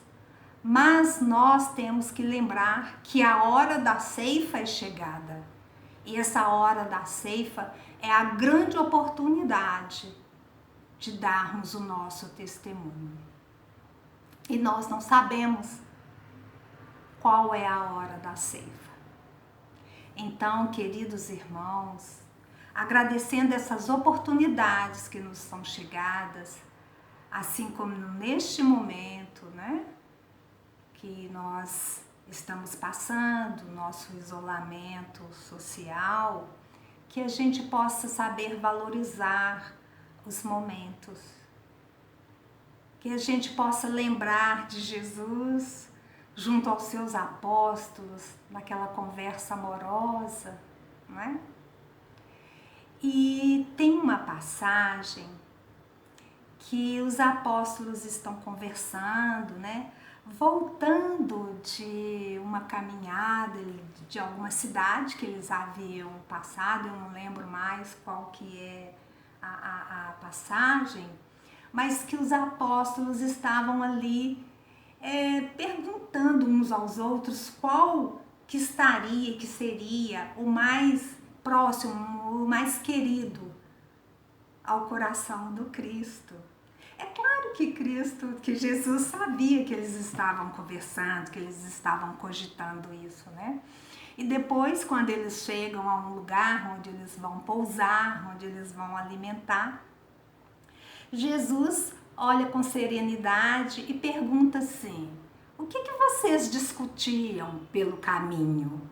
mas nós temos que lembrar que a hora da ceifa é chegada. E essa hora da ceifa é a grande oportunidade de darmos o nosso testemunho. E nós não sabemos qual é a hora da ceifa. Então, queridos irmãos, agradecendo essas oportunidades que nos são chegadas, assim como neste momento, né, que nós estamos passando, nosso isolamento social, que a gente possa saber valorizar os momentos, que a gente possa lembrar de Jesus junto aos seus apóstolos, naquela conversa amorosa, não é? E tem uma passagem que os apóstolos estão conversando, né? Voltando de uma caminhada de alguma cidade que eles haviam passado, eu não lembro mais qual que é a passagem, mas que os apóstolos estavam ali perguntando uns aos outros qual que seria o mais próximo, o mais querido ao coração do Cristo. É claro que Jesus sabia que eles estavam conversando, que eles estavam cogitando isso, né? E depois, quando eles chegam a um lugar onde eles vão pousar, onde eles vão alimentar, Jesus olha com serenidade e pergunta assim: o que vocês discutiam pelo caminho?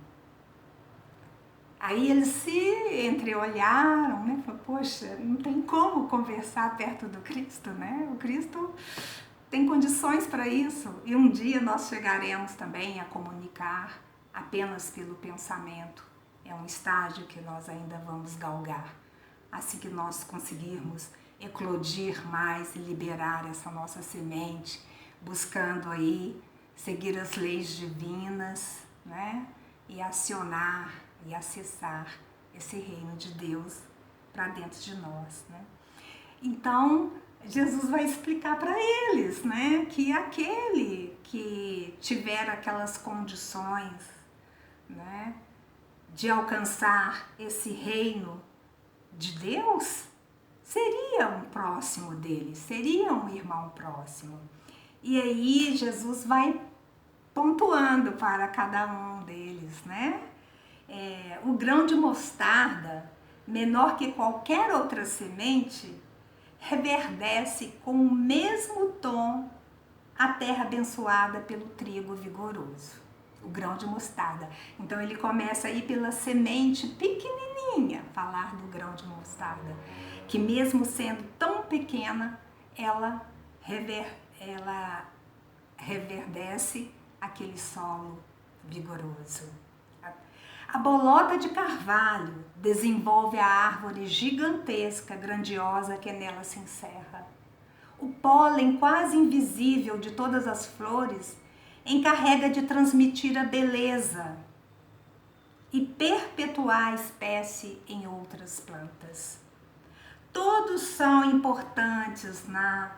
Aí eles se entreolharam, né? Falaram, poxa, não tem como conversar perto do Cristo, né? O Cristo tem condições para isso. E um dia nós chegaremos também a comunicar apenas pelo pensamento. É um estágio que nós ainda vamos galgar. Assim que nós conseguirmos eclodir mais e liberar essa nossa semente, buscando aí seguir as leis divinas, né? E acionar e acessar esse reino de Deus para dentro de nós, né? Então, Jesus vai explicar para eles, né, que aquele que tiver aquelas condições, né, de alcançar esse reino de Deus, seria um próximo dele, seria um irmão próximo. E aí Jesus vai pontuando para cada um deles, né? O grão de mostarda, menor que qualquer outra semente, reverdece com o mesmo tom a terra abençoada pelo trigo vigoroso. O grão de mostarda. Então ele começa aí pela semente pequenininha, falar do grão de mostarda, que mesmo sendo tão pequena, ela reverdece aquele solo vigoroso. A bolota de carvalho desenvolve a árvore gigantesca, grandiosa que nela se encerra. O pólen quase invisível de todas as flores encarrega de transmitir a beleza e perpetuar a espécie em outras plantas. Todos são importantes na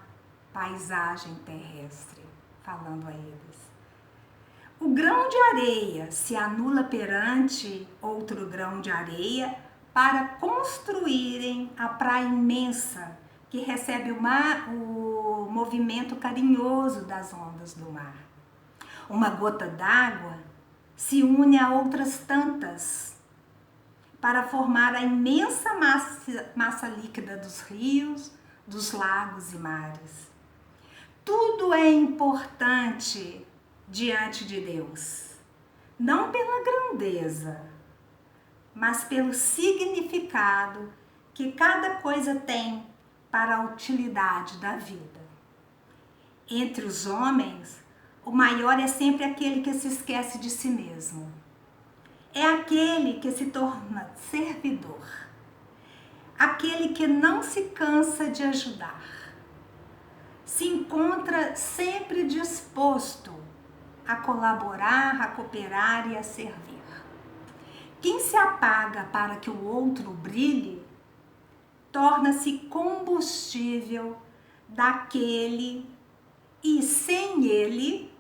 paisagem terrestre, falando a eles. O grão de areia se anula perante outro grão de areia para construírem a praia imensa que recebe o movimento carinhoso das ondas do mar. Uma gota d'água se une a outras tantas para formar a imensa massa líquida dos rios, dos lagos e mares. Tudo é importante diante de Deus, não pela grandeza, mas pelo significado que cada coisa tem para a utilidade da vida. Entre os homens, o maior é sempre aquele que se esquece de si mesmo. É aquele que se torna servidor, aquele que não se cansa de ajudar, se encontra sempre disposto a colaborar, a cooperar e a servir. Quem se apaga para que o outro brilhe, torna-se combustível daquele e sem ele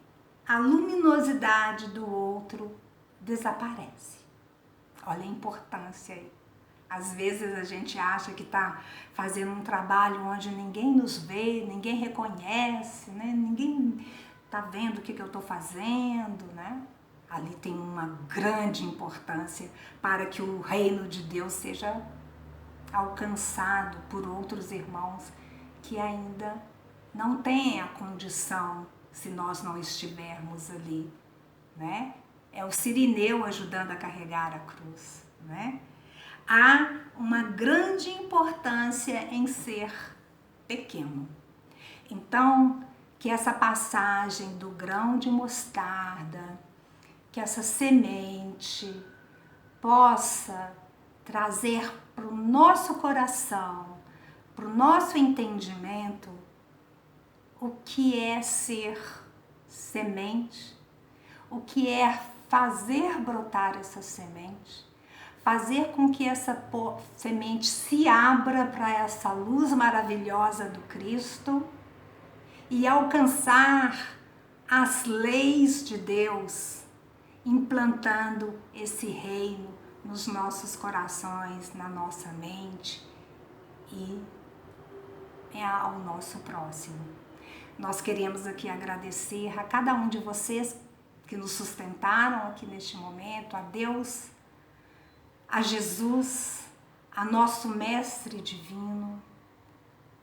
a luminosidade do outro desaparece. Olha a importância aí. Às vezes a gente acha que está fazendo um trabalho onde ninguém nos vê, ninguém reconhece, né? Ninguém está vendo o que eu estou fazendo, né? Ali tem uma grande importância para que o reino de Deus seja alcançado por outros irmãos que ainda não têm a condição, se nós não estivermos ali, né? É o Cirineu ajudando a carregar a cruz, né? Há uma grande importância em ser pequeno. Então, que essa passagem do grão de mostarda, que essa semente possa trazer para o nosso coração, para o nosso entendimento, o que é ser semente, o que é fazer brotar essa semente, fazer com que essa semente se abra para essa luz maravilhosa do Cristo e alcançar as leis de Deus, implantando esse reino nos nossos corações, na nossa mente e ao nosso próximo. Nós queremos aqui agradecer a cada um de vocês que nos sustentaram aqui neste momento, a Deus, a Jesus, a nosso Mestre Divino,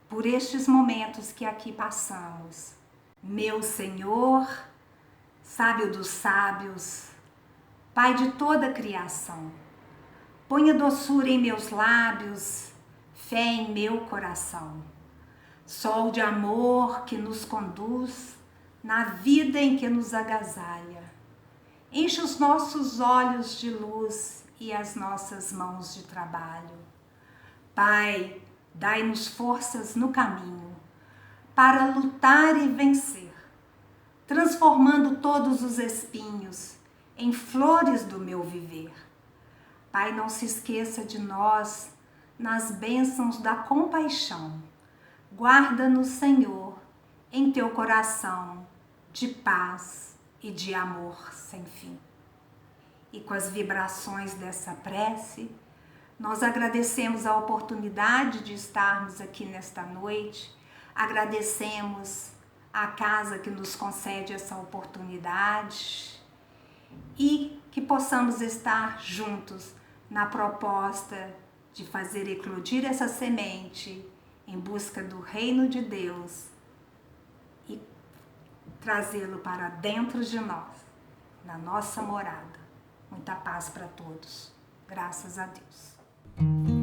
por estes momentos que aqui passamos. Meu Senhor, sábio dos sábios, Pai de toda a criação, ponha doçura em meus lábios, fé em meu coração. Sol de amor que nos conduz na vida em que nos agasalha. Enche os nossos olhos de luz e as nossas mãos de trabalho. Pai, dai-nos forças no caminho para lutar e vencer, transformando todos os espinhos em flores do meu viver. Pai, não se esqueça de nós nas bênçãos da compaixão. Guarda-nos, Senhor, em teu coração de paz e de amor sem fim. E com as vibrações dessa prece, nós agradecemos a oportunidade de estarmos aqui nesta noite, agradecemos a casa que nos concede essa oportunidade e que possamos estar juntos na proposta de fazer eclodir essa semente em busca do reino de Deus e trazê-lo para dentro de nós, na nossa morada. Muita paz para todos. Graças a Deus.